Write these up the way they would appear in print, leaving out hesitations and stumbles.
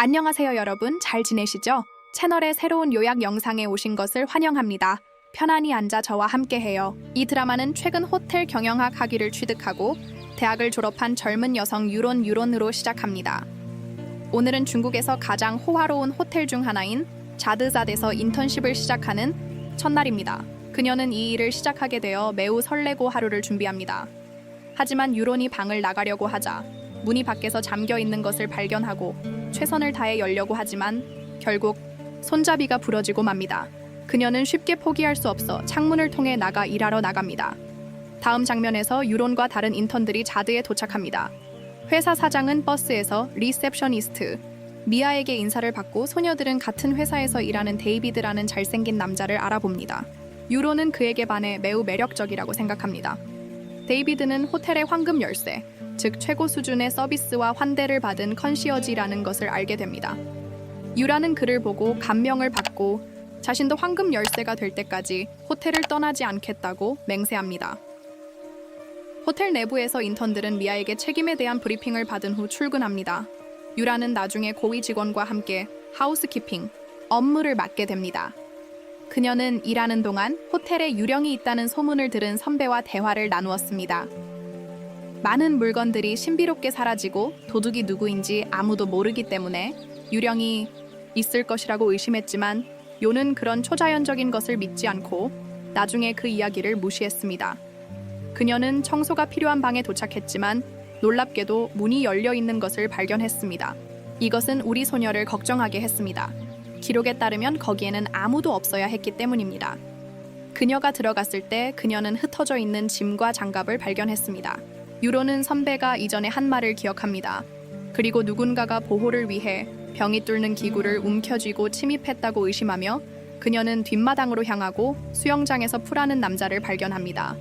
안녕하세요 여러분, 잘 지내시죠? 채널의 새로운 요약 영상에 오신 것을 환영합니다. 편안히 앉아 저와 함께해요. 이 드라마는 최근 호텔 경영학 학위를 취득하고 대학을 졸업한 젊은 여성 유론으로 시작합니다. 오늘은 중국에서 가장 호화로운 호텔 중 하나인 자드삿에서 인턴십을 시작하는 첫날입니다. 그녀는 이 일을 시작하게 되어 매우 설레고 하루를 준비합니다. 하지만 유론이 방을 나가려고 하자 문이 밖에서 잠겨 있는 것을 발견하고 최선을 다해 열려고 하지만 결국 손잡이가 부러지고 맙니다. 그녀는 쉽게 포기할 수 없어 창문을 통해 나가 일하러 나갑니다. 다음 장면에서 유론과 다른 인턴들이 자드에 도착합니다. 회사 사장은 버스에서 리셉셔니스트 미아에게 인사를 받고 소녀들은 같은 회사에서 일하는 데이비드라는 잘생긴 남자를 알아봅니다. 유론은 그에게 반해 매우 매력적이라고 생각합니다. 데이비드는 호텔의 황금 열쇠, 즉 최고 수준의 서비스와 환대를 받은 컨시어지라는 것을 알게 됩니다. 유라는 그를 보고 감명을 받고 자신도 황금 열쇠가 될 때까지 호텔을 떠나지 않겠다고 맹세합니다. 호텔 내부에서 인턴들은 미아에게 책임에 대한 브리핑을 받은 후 출근합니다. 유라는 나중에 고위 직원과 함께 하우스키핑, 업무를 맡게 됩니다. 그녀는 일하는 동안 호텔에 유령이 있다는 소문을 들은 선배와 대화를 나누었습니다. 많은 물건들이 신비롭게 사라지고 도둑이 누구인지 아무도 모르기 때문에 유령이 있을 것이라고 의심했지만 요는 그런 초자연적인 것을 믿지 않고 나중에 그 이야기를 무시했습니다. 그녀는 청소가 필요한 방에 도착했지만 놀랍게도 문이 열려 있는 것을 발견했습니다. 이것은 우리 소녀를 걱정하게 했습니다. 기록에 따르면 거기에는 아무도 없어야 했기 때문입니다. 그녀가 들어갔을 때 그녀는 흩어져 있는 짐과 장갑을 발견했습니다. 유로는 선배가 이전에 한 말을 기억합니다. 그리고 누군가가 보호를 위해 병이 뚫는 기구를 움켜쥐고 침입했다고 의심하며 그녀는 뒷마당으로 향하고 수영장에서 풀하는 남자를 발견합니다.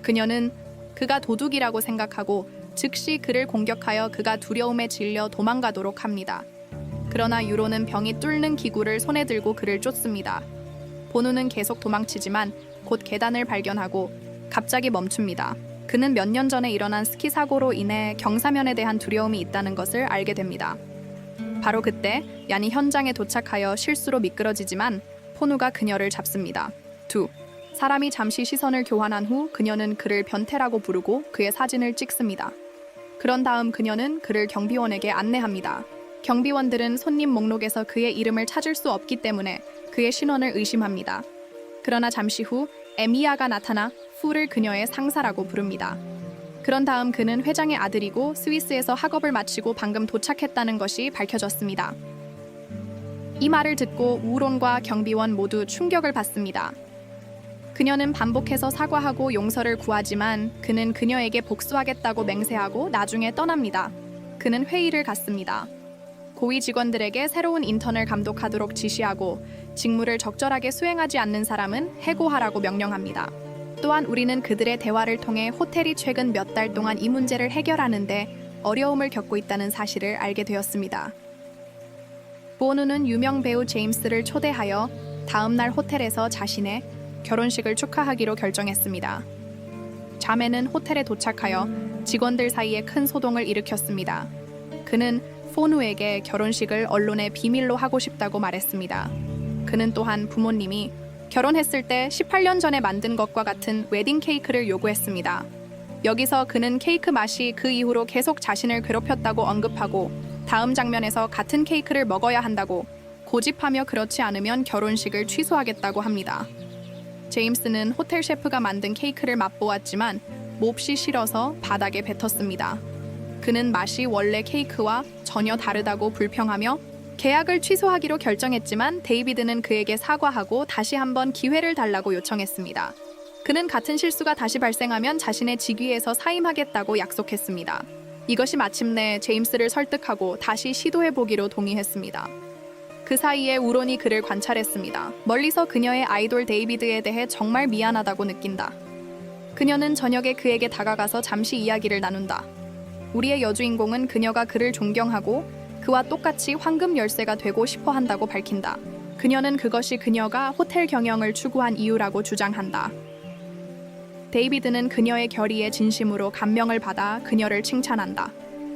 그녀는 그가 도둑이라고 생각하고 즉시 그를 공격하여 그가 두려움에 질려 도망가도록 합니다. 그러나 유로는 병이 뚫는 기구를 손에 들고 그를 쫓습니다. 보누는 계속 도망치지만 곧 계단을 발견하고 갑자기 멈춥니다. 그는 몇 년 전에 일어난 스키 사고로 인해 경사면에 대한 두려움이 있다는 것을 알게 됩니다. 바로 그때 얀이 현장에 도착하여 실수로 미끄러지지만 포누가 그녀를 잡습니다. 사람이 잠시 시선을 교환한 후 그녀는 그를 변태라고 부르고 그의 사진을 찍습니다. 그런 다음 그녀는 그를 경비원에게 안내합니다. 경비원들은 손님 목록에서 그의 이름을 찾을 수 없기 때문에 그의 신원을 의심합니다. 그러나 잠시 후 에미아가 나타나 후를 그녀의 상사라고 부릅니다. 그런 다음 그는 회장의 아들이고 스위스에서 학업을 마치고 방금 도착했다는 것이 밝혀졌습니다. 이 말을 듣고 우론과 경비원 모두 충격을 받습니다. 그녀는 반복해서 사과하고 용서를 구하지만 그는 그녀에게 복수하겠다고 맹세하고 나중에 떠납니다. 그는 회의를 갖습니다. 고위 직원들에게 새로운 인턴을 감독하도록 지시하고 직무를 적절하게 수행하지 않는 사람은 해고하라고 명령합니다. 또한 우리는 그들의 대화를 통해 호텔이 최근 몇 달 동안 이 문제를 해결하는데 어려움을 겪고 있다는 사실을 알게 되었습니다. 보누는 유명 배우 제임스를 초대하여 다음 날 호텔에서 자신의 결혼식을 축하하기로 결정했습니다. 자매는 호텔에 도착하여 직원들 사이에 큰 소동을 일으켰습니다. 그는 포누에게 결혼식을 언론에 비밀로 하고 싶다고 말했습니다. 그는 또한 부모님이 결혼했을 때 18년 전에 만든 것과 같은 웨딩 케이크를 요구했습니다. 여기서 그는 케이크 맛이 그 이후로 계속 자신을 괴롭혔다고 언급하고 다음 장면에서 같은 케이크를 먹어야 한다고 고집하며 그렇지 않으면 결혼식을 취소하겠다고 합니다. 제임스는 호텔 셰프가 만든 케이크를 맛보았지만 몹시 싫어서 바닥에 뱉었습니다. 그는 맛이 원래 케이크와 전혀 다르다고 불평하며 계약을 취소하기로 결정했지만 데이비드는 그에게 사과하고 다시 한번 기회를 달라고 요청했습니다. 그는 같은 실수가 다시 발생하면 자신의 직위에서 사임하겠다고 약속했습니다. 이것이 마침내 제임스를 설득하고 다시 시도해보기로 동의했습니다. 그 사이에 우론이 그를 관찰했습니다. 멀리서 그녀의 아이돌 데이비드에 대해 정말 미안하다고 느낀다. 그녀는 저녁에 그에게 다가가서 잠시 이야기를 나눈다. 우리의 여주인공은 그녀가 그를 존경하고 그와 똑같이 황금 열쇠가 되고 싶어 한다고 밝힌다. 그녀는 그것이 그녀가 호텔 경영을 추구한 이유라고 주장한다. 데이비드는 그녀의 결의에 진심으로 감명을 받아 그녀를 칭찬한다.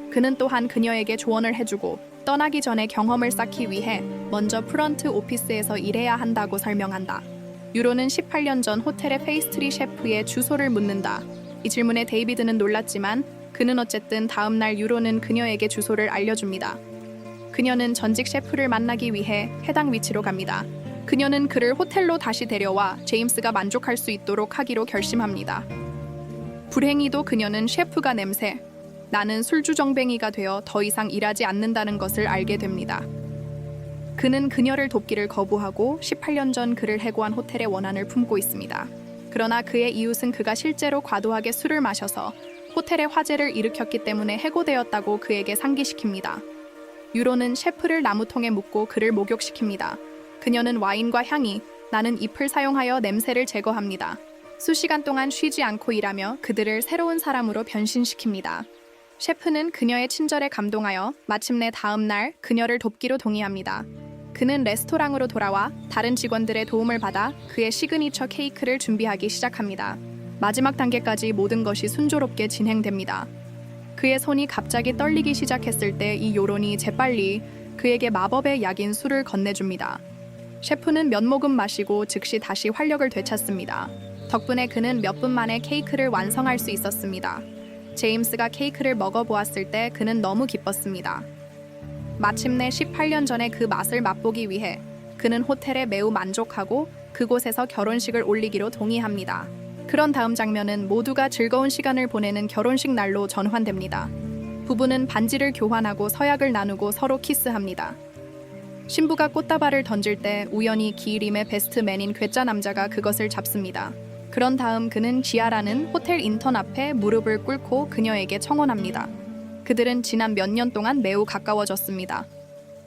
그는 또한 그녀에게 조언을 해주고 떠나기 전에 경험을 쌓기 위해 먼저 프런트 오피스에서 일해야 한다고 설명한다. 유로는 18년 전 호텔의 페이스트리 셰프의 주소를 묻는다. 이 질문에 데이비드는 놀랐지만 그는 어쨌든 다음 날 유로는 그녀에게 주소를 알려줍니다. 그녀는 전직 셰프를 만나기 위해 해당 위치로 갑니다. 그녀는 그를 호텔로 다시 데려와 제임스가 만족할 수 있도록 하기로 결심합니다. 불행히도 그녀는 셰프가 냄새, 나는 술주정뱅이가 되어 더 이상 일하지 않는다는 것을 알게 됩니다. 그는 그녀를 돕기를 거부하고 18년 전 그를 해고한 호텔의 원한을 품고 있습니다. 그러나 그의 이웃은 그가 실제로 과도하게 술을 마셔서 호텔에 화재를 일으켰기 때문에 해고되었다고 그에게 상기시킵니다. 유로는 셰프를 나무통에 묶고 그를 목욕시킵니다. 그녀는 와인과 향이 나는 잎을 사용하여 냄새를 제거합니다. 수시간 동안 쉬지 않고 일하며 그들을 새로운 사람으로 변신시킵니다. 셰프는 그녀의 친절에 감동하여 마침내 다음 날 그녀를 돕기로 동의합니다. 그는 레스토랑으로 돌아와 다른 직원들의 도움을 받아 그의 시그니처 케이크를 준비하기 시작합니다. 마지막 단계까지 모든 것이 순조롭게 진행됩니다. 그의 손이 갑자기 떨리기 시작했을 때 이 요론이 재빨리 그에게 마법의 약인 술을 건네줍니다. 셰프는 몇 모금 마시고 즉시 다시 활력을 되찾습니다. 덕분에 그는 몇 분 만에 케이크를 완성할 수 있었습니다. 제임스가 케이크를 먹어보았을 때 그는 너무 기뻤습니다. 마침내 18년 전에 그 맛을 맛보기 위해 그는 호텔에 매우 만족하고 그곳에서 결혼식을 올리기로 동의합니다. 그런 다음 장면은 모두가 즐거운 시간을 보내는 결혼식 날로 전환됩니다. 부부는 반지를 교환하고 서약을 나누고 서로 키스합니다. 신부가 꽃다발을 던질 때 우연히 기일임의 베스트맨인 괴짜 남자가 그것을 잡습니다. 그런 다음 그는 지아라는 호텔 인턴 앞에 무릎을 꿇고 그녀에게 청혼합니다. 그들은 지난 몇 년 동안 매우 가까워졌습니다.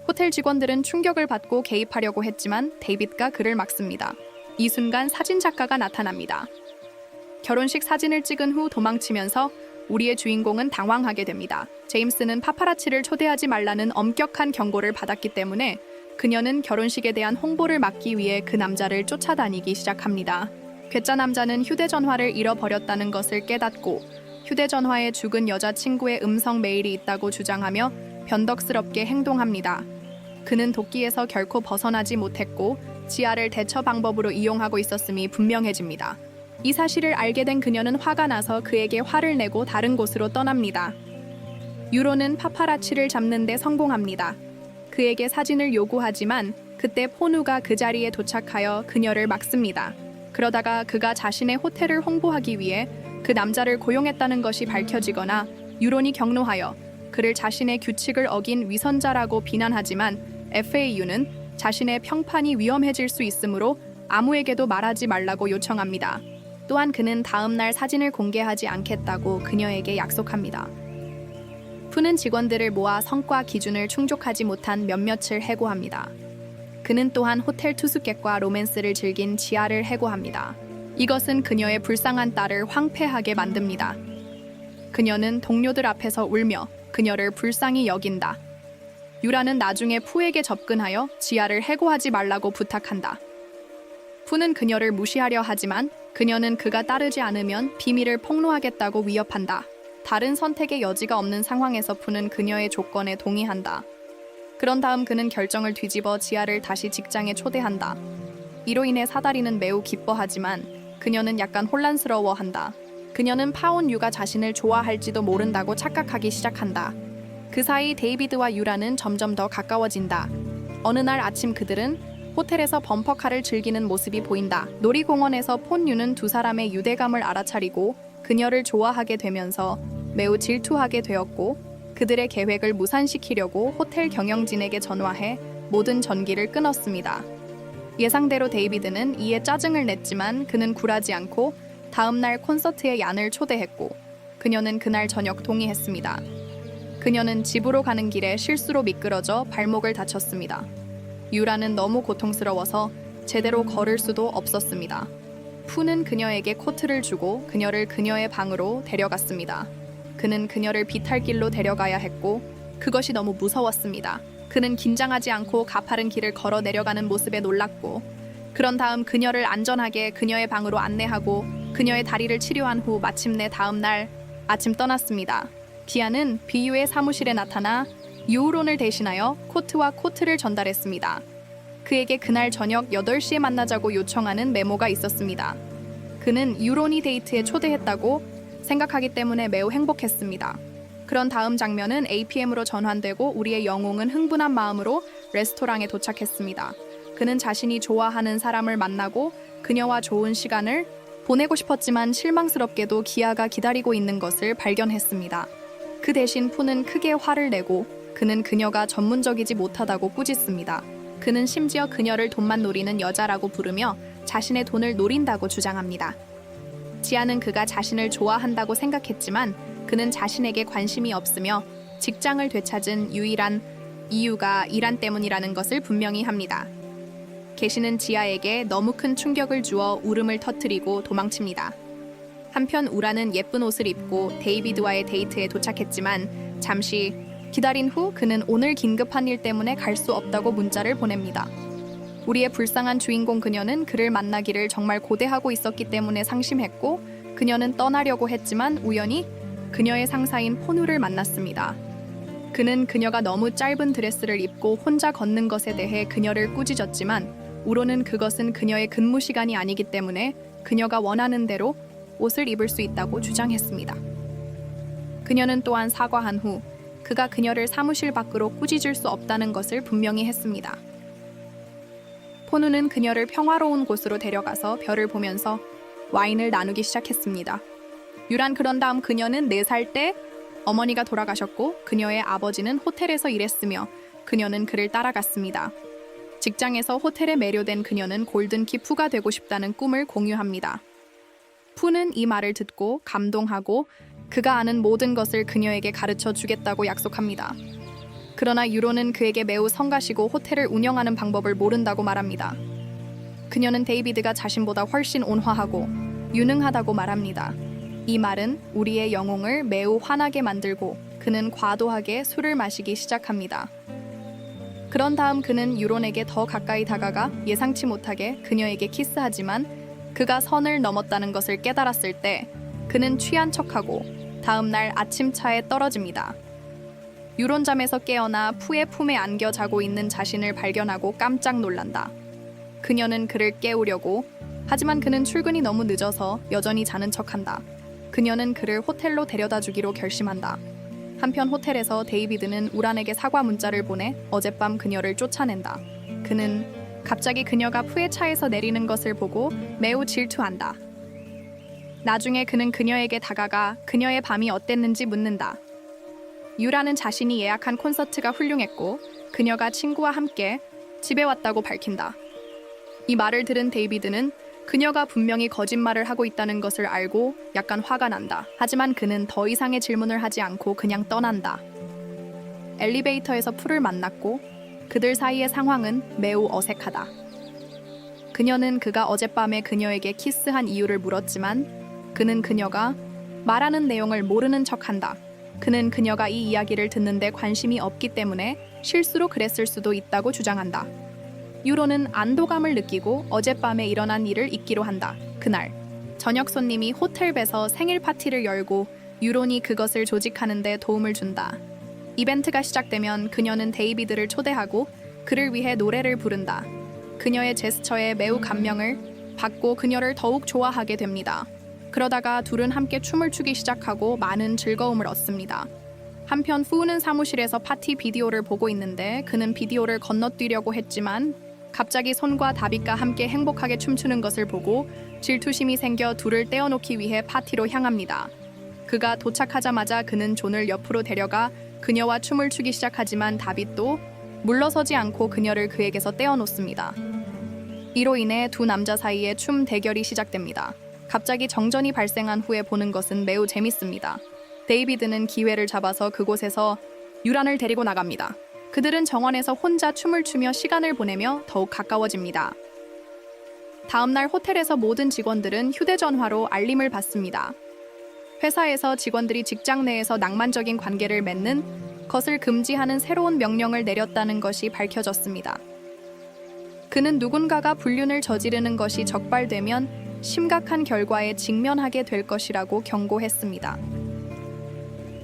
호텔 직원들은 충격을 받고 개입하려고 했지만 데이빗과 그를 막습니다. 이 순간 사진작가가 나타납니다. 결혼식 사진을 찍은 후 도망치면서 우리의 주인공은 당황하게 됩니다. 제임스는 파파라치를 초대하지 말라는 엄격한 경고를 받았기 때문에 그녀는 결혼식에 대한 홍보를 막기 위해 그 남자를 쫓아다니기 시작합니다. 괴짜 남자는 휴대전화를 잃어버렸다는 것을 깨닫고 휴대전화에 죽은 여자친구의 음성 메일이 있다고 주장하며 변덕스럽게 행동합니다. 그는 도끼에서 결코 벗어나지 못했고 지하를 대처 방법으로 이용하고 있었음이 분명해집니다. 이 사실을 알게 된 그녀는 화가 나서 그에게 화를 내고 다른 곳으로 떠납니다. 유로는 파파라치를 잡는 데 성공합니다. 그에게 사진을 요구하지만 그때 포누가 그 자리에 도착하여 그녀를 막습니다. 그러다가 그가 자신의 호텔을 홍보하기 위해 그 남자를 고용했다는 것이 밝혀지거나 유론이 경로하여 그를 자신의 규칙을 어긴 위선자라고 비난하지만 FAU는 자신의 평판이 위험해질 수 있으므로 아무에게도 말하지 말라고 요청합니다. 또한 그는 다음 날 사진을 공개하지 않겠다고 그녀에게 약속합니다. 푸는 직원들을 모아 성과 기준을 충족하지 못한 몇몇을 해고합니다. 그는 또한 호텔 투숙객과 로맨스를 즐긴 지아를 해고합니다. 이것은 그녀의 불쌍한 딸을 황폐하게 만듭니다. 그녀는 동료들 앞에서 울며 그녀를 불쌍히 여긴다. 유라는 나중에 푸에게 접근하여 지아를 해고하지 말라고 부탁한다. 푸는 그녀를 무시하려 하지만 그녀는 그가 따르지 않으면 비밀을 폭로하겠다고 위협한다. 다른 선택의 여지가 없는 상황에서 푸는 그녀의 조건에 동의한다. 그런 다음 그는 결정을 뒤집어 지아를 다시 직장에 초대한다. 이로 인해 사다리는 매우 기뻐하지만 그녀는 약간 혼란스러워한다. 그녀는 파온 유가 자신을 좋아할지도 모른다고 착각하기 시작한다. 그 사이 데이비드와 유라는 점점 더 가까워진다. 어느 날 아침 그들은 호텔에서 범퍼카를 즐기는 모습이 보인다. 놀이공원에서 폰 유는 두 사람의 유대감을 알아차리고 그녀를 좋아하게 되면서 매우 질투하게 되었고 그들의 계획을 무산시키려고 호텔 경영진에게 전화해 모든 전기를 끊었습니다. 예상대로 데이비드는 이에 짜증을 냈지만 그는 굴하지 않고 다음 날 콘서트에 얀을 초대했고 그녀는 그날 저녁 동의했습니다. 그녀는 집으로 가는 길에 실수로 미끄러져 발목을 다쳤습니다. 유라는 너무 고통스러워서 제대로 걸을 수도 없었습니다. 푸는 그녀에게 코트를 주고 그녀를 그녀의 방으로 데려갔습니다. 그는 그녀를 비탈길로 데려가야 했고 그것이 너무 무서웠습니다. 그는 긴장하지 않고 가파른 길을 걸어 내려가는 모습에 놀랐고 그런 다음 그녀를 안전하게 그녀의 방으로 안내하고 그녀의 다리를 치료한 후 마침내 다음 날 아침 떠났습니다. 기아는 비유의 사무실에 나타나 유우론을 대신하여 코트와 코트를 전달했습니다. 그에게 그날 저녁 8시에 만나자고 요청하는 메모가 있었습니다. 그는 유론이 데이트에 초대했다고 생각하기 때문에 매우 행복했습니다. 그런 다음 장면은 APM으로 전환되고 우리의 영웅은 흥분한 마음으로 레스토랑에 도착했습니다. 그는 자신이 좋아하는 사람을 만나고 그녀와 좋은 시간을 보내고 싶었지만 실망스럽게도 기아가 기다리고 있는 것을 발견했습니다. 그 대신 푸는 크게 화를 내고 그는 그녀가 전문적이지 못하다고 꾸짖습니다. 그는 심지어 그녀를 돈만 노리는 여자라고 부르며 자신의 돈을 노린다고 주장합니다. 지아는 그가 자신을 좋아한다고 생각했지만 그는 자신에게 관심이 없으며 직장을 되찾은 유일한 이유가 이란 때문이라는 것을 분명히 합니다. 계시는 지아에게 너무 큰 충격을 주어 울음을 터뜨리고 도망칩니다. 한편 우라는 예쁜 옷을 입고 데이비드와의 데이트에 도착했지만 잠시 기다린 후 그는 오늘 긴급한 일 때문에 갈 수 없다고 문자를 보냅니다. 우리의 불쌍한 주인공 그녀는 그를 만나기를 정말 고대하고 있었기 때문에 상심했고 그녀는 떠나려고 했지만 우연히 그녀의 상사인 포누를 만났습니다. 그는 그녀가 너무 짧은 드레스를 입고 혼자 걷는 것에 대해 그녀를 꾸짖었지만 우로는 그것은 그녀의 근무 시간이 아니기 때문에 그녀가 원하는 대로 옷을 입을 수 있다고 주장했습니다. 그녀는 또한 사과한 후 그가 그녀를 사무실 밖으로 꾸짖을 수 없다는 것을 분명히 했습니다. 포누는 그녀를 평화로운 곳으로 데려가서 별을 보면서 와인을 나누기 시작했습니다. 유란 그런 다음 그녀는 4살 때 어머니가 돌아가셨고 그녀의 아버지는 호텔에서 일했으며 그녀는 그를 따라갔습니다. 직장에서 호텔에 매료된 그녀는 골든키 푸가 되고 싶다는 꿈을 공유합니다. 푸는 이 말을 듣고 감동하고 그가 아는 모든 것을 그녀에게 가르쳐 주겠다고 약속합니다. 그러나 유로는 그에게 매우 성가시고 호텔을 운영하는 방법을 모른다고 말합니다. 그녀는 데이비드가 자신보다 훨씬 온화하고 유능하다고 말합니다. 이 말은 우리의 영웅을 매우 화나게 만들고 그는 과도하게 술을 마시기 시작합니다. 그런 다음 그는 유론에게 더 가까이 다가가 예상치 못하게 그녀에게 키스하지만 그가 선을 넘었다는 것을 깨달았을 때 그는 취한 척하고 다음 날 아침차에 떨어집니다. 유론 잠에서 깨어나 푸의 품에 안겨 자고 있는 자신을 발견하고 깜짝 놀란다. 그녀는 그를 깨우려고 하지만 그는 출근이 너무 늦어서 여전히 자는 척한다. 그녀는 그를 호텔로 데려다 주기로 결심한다. 한편 호텔에서 데이비드는 우란에게 사과 문자를 보내 어젯밤 그녀를 쫓아낸다. 그는 갑자기 그녀가 푸의 차에서 내리는 것을 보고 매우 질투한다. 나중에 그는 그녀에게 다가가 그녀의 밤이 어땠는지 묻는다. 유라는 자신이 예약한 콘서트가 훌륭했고 그녀가 친구와 함께 집에 왔다고 밝힌다. 이 말을 들은 데이비드는 그녀가 분명히 거짓말을 하고 있다는 것을 알고 약간 화가 난다. 하지만 그는 더 이상의 질문을 하지 않고 그냥 떠난다. 엘리베이터에서 풀을 만났고 그들 사이의 상황은 매우 어색하다. 그녀는 그가 어젯밤에 그녀에게 키스한 이유를 물었지만 그는 그녀가 말하는 내용을 모르는 척한다. 그는 그녀가 이 이야기를 듣는데 관심이 없기 때문에 실수로 그랬을 수도 있다고 주장한다. 유로는 안도감을 느끼고 어젯밤에 일어난 일을 잊기로 한다. 그날 저녁 손님이 호텔에서 생일 파티를 열고 유론이 그것을 조직하는 데 도움을 준다. 이벤트가 시작되면 그녀는 데이비드를 초대하고 그를 위해 노래를 부른다. 그녀의 제스처에 매우 감명을 받고 그녀를 더욱 좋아하게 됩니다. 그러다가 둘은 함께 춤을 추기 시작하고 많은 즐거움을 얻습니다. 한편 푸는 사무실에서 파티 비디오를 보고 있는데 그는 비디오를 건너뛰려고 했지만 갑자기 손과 다빗과 함께 행복하게 춤추는 것을 보고 질투심이 생겨 둘을 떼어놓기 위해 파티로 향합니다. 그가 도착하자마자 그는 존을 옆으로 데려가 그녀와 춤을 추기 시작하지만 다빗도 물러서지 않고 그녀를 그에게서 떼어놓습니다. 이로 인해 두 남자 사이에 춤 대결이 시작됩니다. 갑자기 정전이 발생한 후에 보는 것은 매우 재밌습니다. 데이비드는 기회를 잡아서 그곳에서 유란을 데리고 나갑니다. 그들은 정원에서 혼자 춤을 추며 시간을 보내며 더욱 가까워집니다. 다음날 호텔에서 모든 직원들은 휴대전화로 알림을 받습니다. 회사에서 직원들이 직장 내에서 낭만적인 관계를 맺는 것을 금지하는 새로운 명령을 내렸다는 것이 밝혀졌습니다. 그는 누군가가 불륜을 저지르는 것이 적발되면 심각한 결과에 직면하게 될 것이라고 경고했습니다.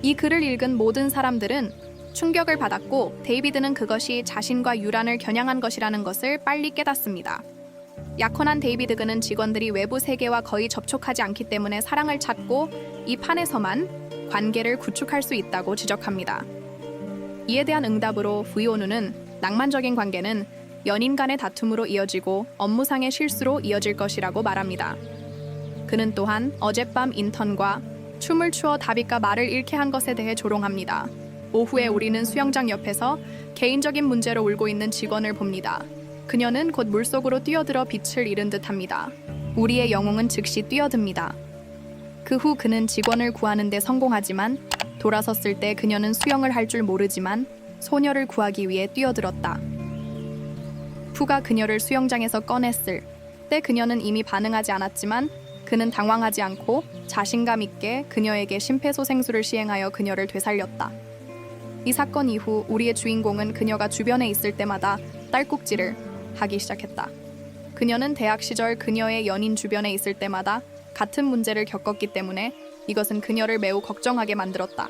이 글을 읽은 모든 사람들은 충격을 받았고 데이비드는 그것이 자신과 유란을 겨냥한 것이라는 것을 빨리 깨닫습니다. 약혼한 데이비드 그는 직원들이 외부 세계와 거의 접촉하지 않기 때문에 사랑을 찾고 이 판에서만 관계를 구축할 수 있다고 지적합니다. 이에 대한 응답으로 VO누는 낭만적인 관계는 연인 간의 다툼으로 이어지고 업무상의 실수로 이어질 것이라고 말합니다. 그는 또한 어젯밤 인턴과 춤을 추어 다빗과 말을 잃게 한 것에 대해 조롱합니다. 오후에 우리는 수영장 옆에서 개인적인 문제로 울고 있는 직원을 봅니다. 그녀는 곧 물속으로 뛰어들어 빛을 잃은 듯합니다. 우리의 영웅은 즉시 뛰어듭니다. 그 후 그는 직원을 구하는 데 성공하지만 돌아섰을 때 그녀는 수영을 할 줄 모르지만 소녀를 구하기 위해 뛰어들었다. 푸가 그녀를 수영장에서 꺼냈을 때 그녀는 이미 반응하지 않았지만 그는 당황하지 않고 자신감 있게 그녀에게 심폐소생술을 시행하여 그녀를 되살렸다. 이 사건 이후 우리의 주인공은 그녀가 주변에 있을 때마다 딸꾹질을 하기 시작했다. 그녀는 대학 시절 그녀의 연인 주변에 있을 때마다 같은 문제를 겪었기 때문에 이것은 그녀를 매우 걱정하게 만들었다.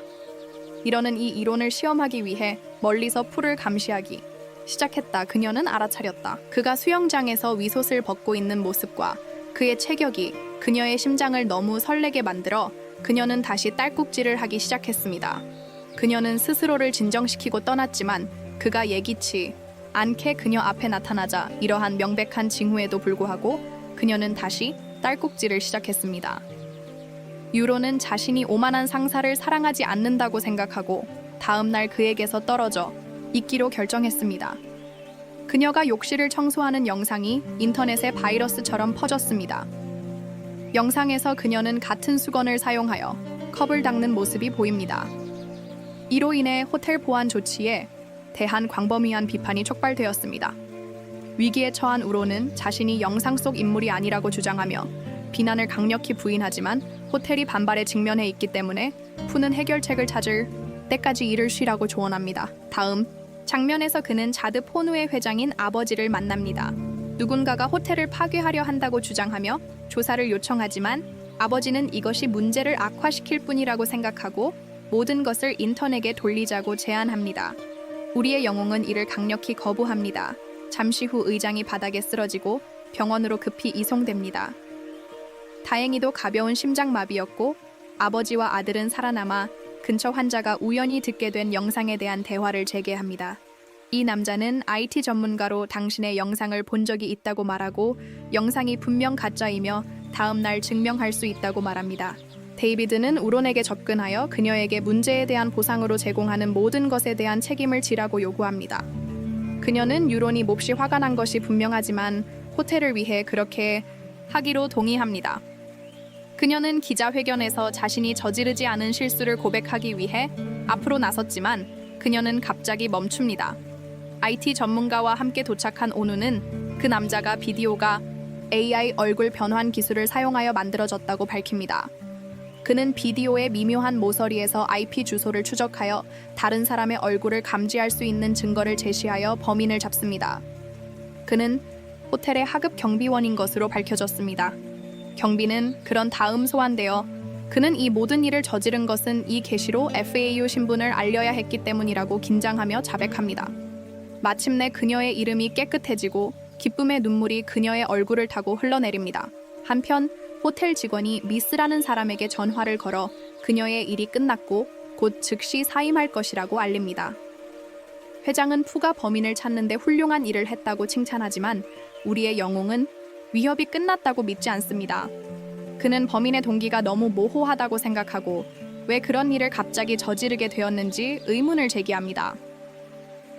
이러는 이 이론을 시험하기 위해 멀리서 풀을 감시하기 시작했다. 그녀는 알아차렸다. 그가 수영장에서 위솥을 벗고 있는 모습과 그의 체격이 그녀의 심장을 너무 설레게 만들어 그녀는 다시 딸꾹질을 하기 시작했습니다. 그녀는 스스로를 진정시키고 떠났지만 그가 예기치 않게 그녀 앞에 나타나자 이러한 명백한 징후에도 불구하고 그녀는 다시 딸꾹질을 시작했습니다. 유로는 자신이 오만한 상사를 사랑하지 않는다고 생각하고 다음 날 그에게서 떨어져 있기로 결정했습니다. 그녀가 욕실을 청소하는 영상이 인터넷에 바이러스처럼 퍼졌습니다. 영상에서 그녀는 같은 수건을 사용하여 컵을 닦는 모습이 보입니다. 이로 인해 호텔 보안 조치에 대한 광범위한 비판이 촉발되었습니다. 위기에 처한 우로는 자신이 영상 속 인물이 아니라고 주장하며 비난을 강력히 부인하지만 호텔이 반발에 직면해 있기 때문에 푸는 해결책을 찾을 때까지 일을 쉬라고 조언합니다. 다음 장면에서 그는 자드 포누의 회장인 아버지를 만납니다. 누군가가 호텔을 파괴하려 한다고 주장하며 조사를 요청하지만 아버지는 이것이 문제를 악화시킬 뿐이라고 생각하고 모든 것을 인턴에게 돌리자고 제안합니다. 우리의 영웅은 이를 강력히 거부합니다. 잠시 후 의장이 바닥에 쓰러지고 병원으로 급히 이송됩니다. 다행히도 가벼운 심장마비였고 아버지와 아들은 살아남아 근처 환자가 우연히 듣게 된 영상에 대한 대화를 재개합니다. 이 남자는 IT 전문가로 당신의 영상을 본 적이 있다고 말하고 영상이 분명 가짜이며 다음 날 증명할 수 있다고 말합니다. 데이비드는 우론에게 접근하여 그녀에게 문제에 대한 보상으로 제공하는 모든 것에 대한 책임을 지라고 요구합니다. 그녀는 유론이 몹시 화가 난 것이 분명하지만 호텔을 위해 그렇게 하기로 동의합니다. 그녀는 기자회견에서 자신이 저지르지 않은 실수를 고백하기 위해 앞으로 나섰지만 그녀는 갑자기 멈춥니다. IT 전문가와 함께 도착한 오누는 그 남자가 비디오가 AI 얼굴 변환 기술을 사용하여 만들어졌다고 밝힙니다. 그는 비디오의 미묘한 모서리에서 IP 주소를 추적하여 다른 사람의 얼굴을 감지할 수 있는 증거를 제시하여 범인을 잡습니다. 그는 호텔의 하급 경비원인 것으로 밝혀졌습니다. 경비는 그런 다음 소환되어 그는 이 모든 일을 저지른 것은 이 계시로 FAU 신분을 알려야 했기 때문이라고 긴장하며 자백합니다. 마침내 그녀의 이름이 깨끗해지고 기쁨의 눈물이 그녀의 얼굴을 타고 흘러내립니다. 한편 호텔 직원이 미스라는 사람에게 전화를 걸어 그녀의 일이 끝났고 곧 즉시 사임할 것이라고 알립니다. 회장은 푸가 범인을 찾는 데 훌륭한 일을 했다고 칭찬하지만 우리의 영웅은 위협이 끝났다고 믿지 않습니다. 그는 범인의 동기가 너무 모호하다고 생각하고 왜 그런 일을 갑자기 저지르게 되었는지 의문을 제기합니다.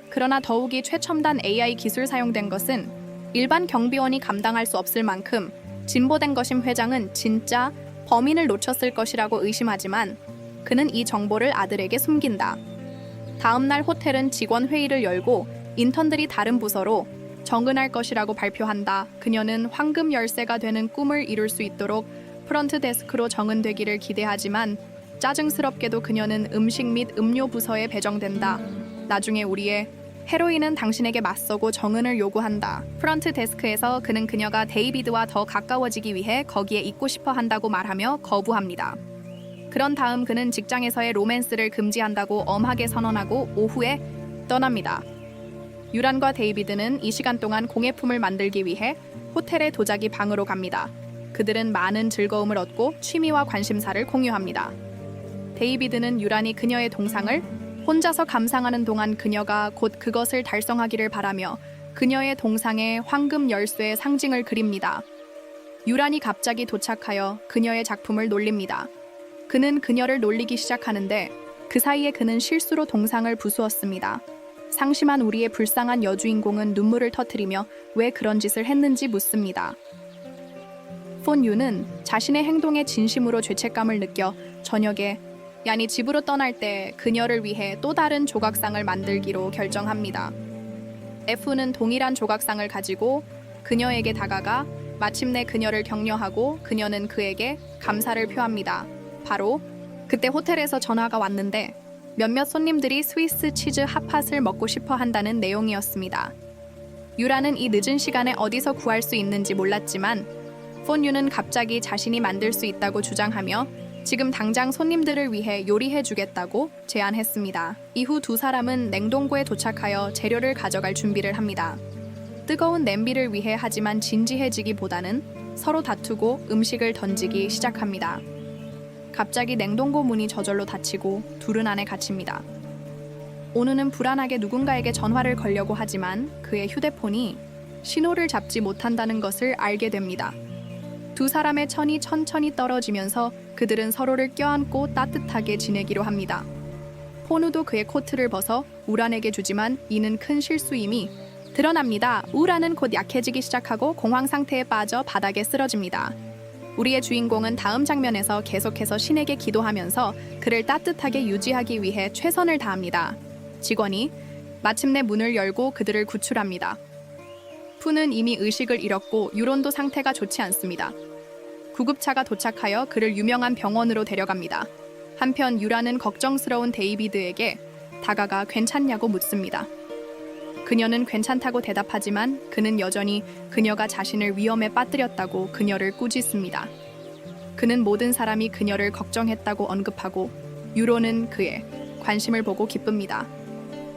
그러나 더욱이 최첨단 AI 기술 사용된 것은 일반 경비원이 감당할 수 없을 만큼 진보된 것임. 회장은 진짜 범인을 놓쳤을 것이라고 의심하지만 그는 이 정보를 아들에게 숨긴다. 다음 날 호텔은 직원 회의를 열고 인턴들이 다른 부서로 정근할 것이라고 발표한다. 그녀는 황금 열쇠가 되는 꿈을 이룰 수 있도록 프런트 데스크로 정은되기를 기대하지만 짜증스럽게도 그녀는 음식 및 음료 부서에 배정된다. 나중에 우리의 헤로인은 당신에게 맞서고 정은을 요구한다. 프런트 데스크에서 그는 그녀가 데이비드와 더 가까워지기 위해 거기에 있고 싶어 한다고 말하며 거부합니다. 그런 다음 그는 직장에서의 로맨스를 금지한다고 엄하게 선언하고 오후에 떠납니다. 유란과 데이비드는 이 시간 동안 공예품을 만들기 위해 호텔의 도자기 방으로 갑니다. 그들은 많은 즐거움을 얻고 취미와 관심사를 공유합니다. 데이비드는 유란이 그녀의 동상을 혼자서 감상하는 동안 그녀가 곧 그것을 달성하기를 바라며 그녀의 동상에 황금 열쇠의 상징을 그립니다. 유란이 갑자기 도착하여 그녀의 작품을 놀립니다. 그는 그녀를 놀리기 시작하는데 그 사이에 그는 실수로 동상을 부수었습니다. 상심한 우리의 불쌍한 여주인공은 눈물을 터뜨리며 왜 그런 짓을 했는지 묻습니다. 폰 유는 자신의 행동에 진심으로 죄책감을 느껴 저녁에 야니 집으로 떠날 때 그녀를 위해 또 다른 조각상을 만들기로 결정합니다. F는 동일한 조각상을 가지고 그녀에게 다가가 마침내 그녀를 격려하고 그녀는 그에게 감사를 표합니다. 바로 그때 호텔에서 전화가 왔는데 몇몇 손님들이 스위스 치즈 핫팟을 먹고 싶어 한다는 내용이었습니다. 유라는 이 늦은 시간에 어디서 구할 수 있는지 몰랐지만 폰유는 갑자기 자신이 만들 수 있다고 주장하며 지금 당장 손님들을 위해 요리해 주겠다고 제안했습니다. 이후 두 사람은 냉동고에 도착하여 재료를 가져갈 준비를 합니다. 뜨거운 냄비를 위해 하지만 진지해지기보다는 서로 다투고 음식을 던지기 시작합니다. 갑자기 냉동고 문이 저절로 닫히고 둘은 안에 갇힙니다. 오누는 불안하게 누군가에게 전화를 걸려고 하지만 그의 휴대폰이 신호를 잡지 못한다는 것을 알게 됩니다. 두 사람의 천이 천천히 떨어지면서 그들은 서로를 껴안고 따뜻하게 지내기로 합니다. 포누도 그의 코트를 벗어 우란에게 주지만 이는 큰 실수임이 드러납니다. 우란은 곧 약해지기 시작하고 공황 상태에 빠져 바닥에 쓰러집니다. 우리의 주인공은 다음 장면에서 계속해서 신에게 기도하면서 그를 따뜻하게 유지하기 위해 최선을 다합니다. 직원이 마침내 문을 열고 그들을 구출합니다. 푸는 이미 의식을 잃었고 유론도 상태가 좋지 않습니다. 구급차가 도착하여 그를 유명한 병원으로 데려갑니다. 한편 유라는 걱정스러운 데이비드에게 다가가 괜찮냐고 묻습니다. 그녀는 괜찮다고 대답하지만 그는 여전히 그녀가 자신을 위험에 빠뜨렸다고 그녀를 꾸짖습니다. 그는 모든 사람이 그녀를 걱정했다고 언급하고 유로는 그의 관심을 보고 기쁩니다.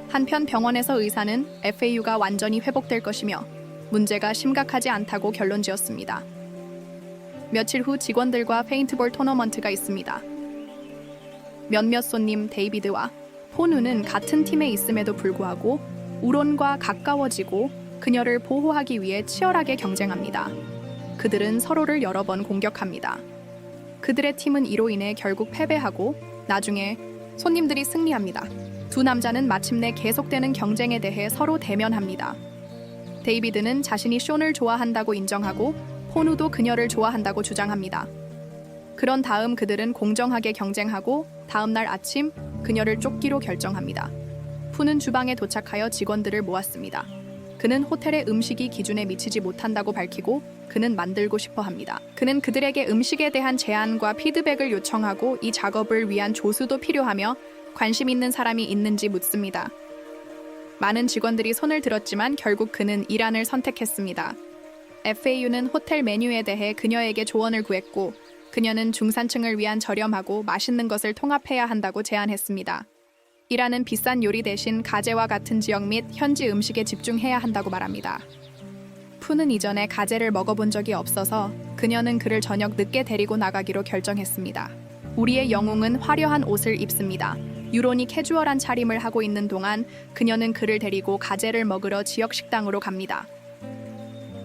한편 병원에서 의사는 FAU가 완전히 회복될 것이며 문제가 심각하지 않다고 결론지었습니다. 며칠 후 직원들과 페인트볼 토너먼트가 있습니다. 몇몇 손님 데이비드와 포누는 같은 팀에 있음에도 불구하고 우론과 가까워지고 그녀를 보호하기 위해 치열하게 경쟁합니다. 그들은 서로를 여러 번 공격합니다. 그들의 팀은 이로 인해 결국 패배하고 나중에 손님들이 승리합니다. 두 남자는 마침내 계속되는 경쟁에 대해 서로 대면합니다. 데이비드는 자신이 숀을 좋아한다고 인정하고 포누도 그녀를 좋아한다고 주장합니다. 그런 다음 그들은 공정하게 경쟁하고 다음 날 아침 그녀를 쫓기로 결정합니다. 푸는 주방에 도착하여 직원들을 모았습니다. 그는 호텔의 음식이 기준에 미치지 못한다고 밝히고 그는 만들고 싶어 합니다. 그는 그들에게 음식에 대한 제안과 피드백을 요청하고 이 작업을 위한 조수도 필요하며 관심 있는 사람이 있는지 묻습니다. 많은 직원들이 손을 들었지만 결국 그는 이란을 선택했습니다. FAU는 호텔 메뉴에 대해 그녀에게 조언을 구했고 그녀는 중산층을 위한 저렴하고 맛있는 것을 통합해야 한다고 제안했습니다. 이란은 비싼 요리 대신 가재와 같은 지역 및 현지 음식에 집중해야 한다고 말합니다. 푸는 이전에 가재를 먹어본 적이 없어서 그녀는 그를 저녁 늦게 데리고 나가기로 결정했습니다. 우리의 영웅은 화려한 옷을 입습니다. 유론이 캐주얼한 차림을 하고 있는 동안 그녀는 그를 데리고 가재를 먹으러 지역 식당으로 갑니다.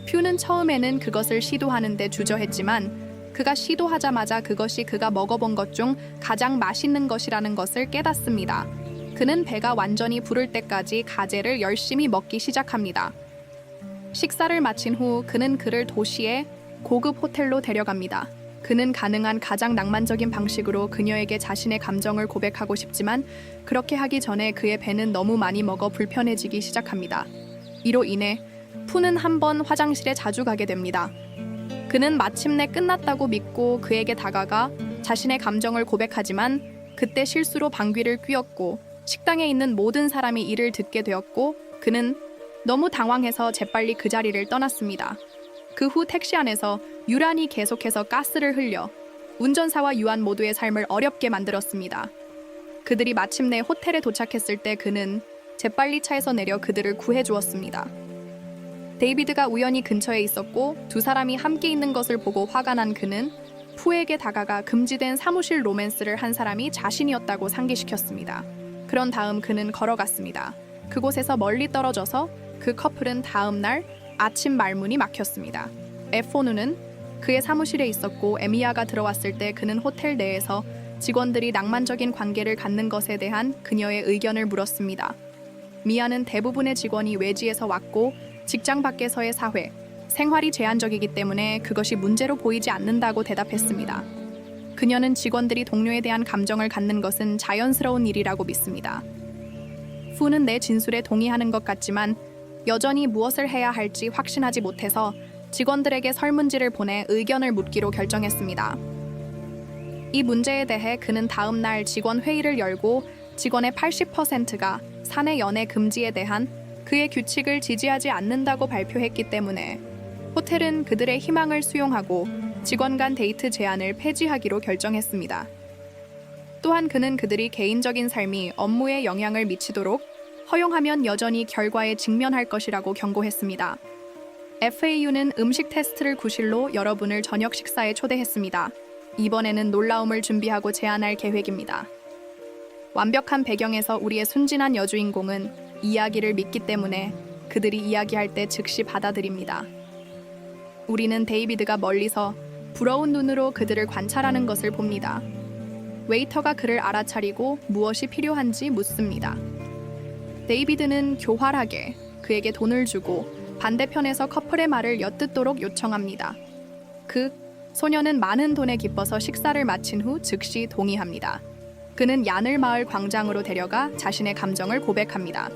퓨는 처음에는 그것을 시도하는데 주저했지만 그가 시도하자마자 그것이 그가 먹어본 것 중 가장 맛있는 것이라는 것을 깨닫습니다. 그는 배가 완전히 부를 때까지 가재를 열심히 먹기 시작합니다. 식사를 마친 후 그는 그를 도시의 고급 호텔로 데려갑니다. 그는 가능한 가장 낭만적인 방식으로 그녀에게 자신의 감정을 고백하고 싶지만 그렇게 하기 전에 그의 배는 너무 많이 먹어 불편해지기 시작합니다. 이로 인해 푸는 한 번 화장실에 자주 가게 됩니다. 그는 마침내 끝났다고 믿고 그에게 다가가 자신의 감정을 고백하지만 그때 실수로 방귀를 뀌었고 식당에 있는 모든 사람이 이를 듣게 되었고 그는 너무 당황해서 재빨리 그 자리를 떠났습니다. 그 후 택시 안에서 유란이 계속해서 가스를 흘려 운전사와 유한 모두의 삶을 어렵게 만들었습니다. 그들이 마침내 호텔에 도착했을 때 그는 재빨리 차에서 내려 그들을 구해주었습니다. 데이비드가 우연히 근처에 있었고 두 사람이 함께 있는 것을 보고 화가 난 그는 푸에게 다가가 금지된 사무실 로맨스를 한 사람이 자신이었다고 상기시켰습니다. 그런 다음 그는 걸어갔습니다. 그곳에서 멀리 떨어져서 그 커플은 다음 날 아침 말문이 막혔습니다. 에포누는 그의 사무실에 있었고 에미야가 들어왔을 때 그는 호텔 내에서 직원들이 낭만적인 관계를 갖는 것에 대한 그녀의 의견을 물었습니다. 미아는 대부분의 직원이 외지에서 왔고 직장 밖에서의 사회, 생활이 제한적이기 때문에 그것이 문제로 보이지 않는다고 대답했습니다. 그녀는 직원들이 동료에 대한 감정을 갖는 것은 자연스러운 일이라고 믿습니다. 푸는 내 진술에 동의하는 것 같지만 여전히 무엇을 해야 할지 확신하지 못해서 직원들에게 설문지를 보내 의견을 묻기로 결정했습니다. 이 문제에 대해 그는 다음 날 직원 회의를 열고 직원의 80%가 사내 연애 금지에 대한 그의 규칙을 지지하지 않는다고 발표했기 때문에 호텔은 그들의 희망을 수용하고 직원 간 데이트 제한을 폐지하기로 결정했습니다. 또한 그는 그들이 개인적인 삶이 업무에 영향을 미치도록 허용하면 여전히 결과에 직면할 것이라고 경고했습니다. FAU는 음식 테스트를 구실로 여러분을 저녁 식사에 초대했습니다. 이번에는 놀라움을 준비하고 제안할 계획입니다. 완벽한 배경에서 우리의 순진한 여주인공은 이야기를 믿기 때문에 그들이 이야기할 때 즉시 받아들입니다. 우리는 데이비드가 멀리서 부러운 눈으로 그들을 관찰하는 것을 봅니다. 웨이터가 그를 알아차리고 무엇이 필요한지 묻습니다. 데이비드는 교활하게 그에게 돈을 주고 반대편에서 커플의 말을 엿듣도록 요청합니다. 그 소녀는 많은 돈에 기뻐서 식사를 마친 후 즉시 동의합니다. 그는 얀을 마을 광장으로 데려가 자신의 감정을 고백합니다.